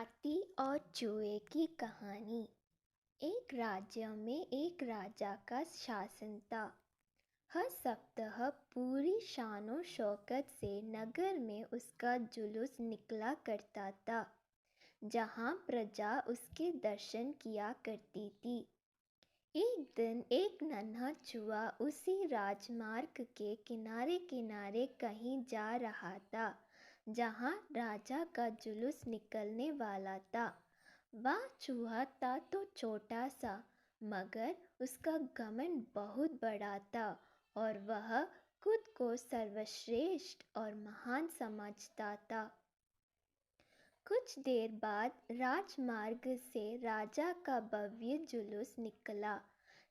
हाथी और चूहे की कहानी। एक राज्य में एक राजा का शासन था। हर सप्ताह पूरी शानो शौकत से नगर में उसका जुलूस निकला करता था, जहां प्रजा उसके दर्शन किया करती थी। एक दिन एक नन्हा चूहा उसी राजमार्ग के किनारे किनारे कहीं जा रहा था जहां राजा का जुलूस निकलने वाला था। वह चूहा था तो छोटा सा, मगर उसका घमंड बहुत बड़ा था और वह खुद को सर्वश्रेष्ठ और महान समझता था। कुछ देर बाद राजमार्ग से राजा का भव्य जुलूस निकला,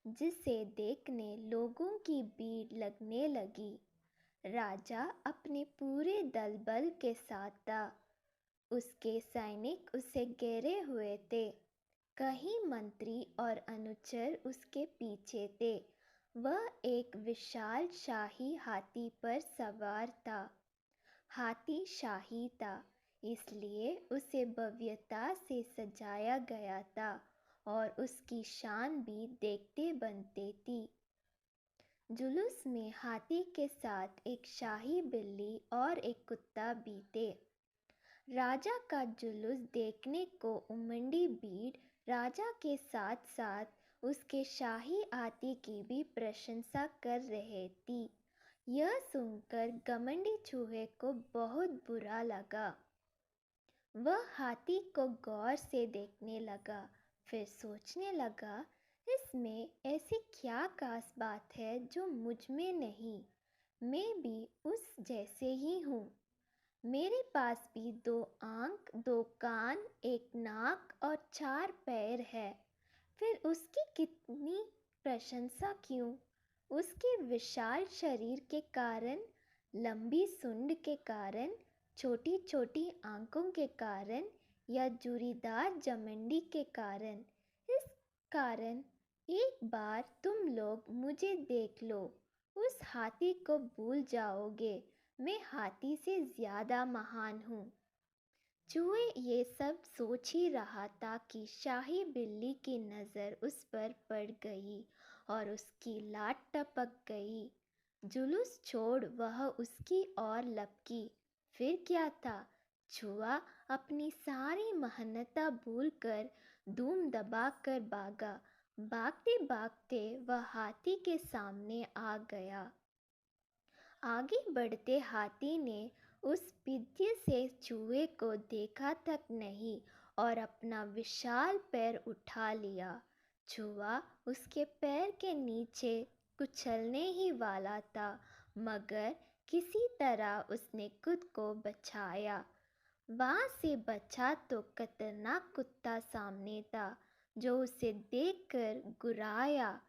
जिसे देखने लोगों की भीड़ लगने लगी। राजा अपने पूरे दल बल के साथ था। उसके सैनिक उसे घेरे हुए थे। कई मंत्री और अनुचर उसके पीछे थे। वह एक विशाल शाही हाथी पर सवार था। हाथी शाही था, इसलिए उसे भव्यता से सजाया गया था और उसकी शान भी देखते बनते थी। जुलूस में हाथी के साथ एक शाही बिल्ली और एक कुत्ता भी थे। राजा का जुलूस देखने को उमड़ी भीड़ राजा के साथ साथ उसके शाही हाथी की भी प्रशंसा कर रही थी। यह सुनकर घमंडी चूहे को बहुत बुरा लगा। वह हाथी को गौर से देखने लगा, फिर सोचने लगा, इसमें ऐसी क्या खास बात है जो मुझ में नहीं। मैं भी उस जैसे ही हूँ। मेरे पास भी 2 आँख, 2 कान, 1 नाक और 4 पैर है। फिर उसकी कितनी प्रशंसा क्यों? उसके विशाल शरीर के कारण, लंबी सूंड के कारण, छोटी छोटी आंखों के कारण या जूरीदार जमंडी के कारण? इस कारण एक बार तुम लोग मुझे देख लो, उस हाथी को भूल जाओगे। मैं हाथी से ज़्यादा महान हूँ। चूहे ये सब सोच ही रहा था कि शाही बिल्ली की नज़र उस पर पड़ गई और उसकी लात टपक गई। जुलूस छोड़ वह उसकी ओर लपकी। फिर क्या था? चूहा अपनी सारी मेहनत भूलकर धूम दबाकर भागा। भागते भागते वह हाथी के सामने आ गया। आगे बढ़ते हाथी ने उस विद्य से चूहे को देखा तक नहीं और अपना विशाल पैर उठा लिया। चूहा उसके पैर के नीचे कुचलने ही वाला था, मगर किसी तरह उसने खुद को बचाया। वहाँ से बचा तो खतरनाक कुत्ता सामने था, जो उसे देखकर गुर्राया।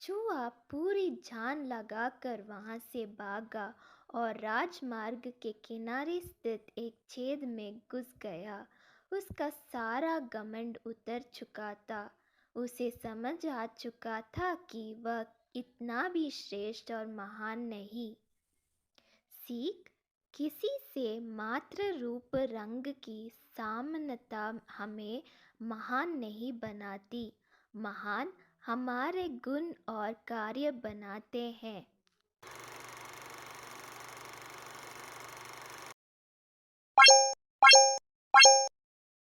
चूहा पूरी जान लगाकर वहां से भागा और राजमार्ग के किनारे स्थित एक छेद में घुस गया। उसका सारा घमंड उतर चुका था। उसे समझ आ चुका था कि वह इतना भी श्रेष्ठ और महान नहीं। सीख: किसी से मात्र रूप रंग की समानता हमें महान नहीं बनाती। महान हमारे गुण और कार्य बनाते हैं।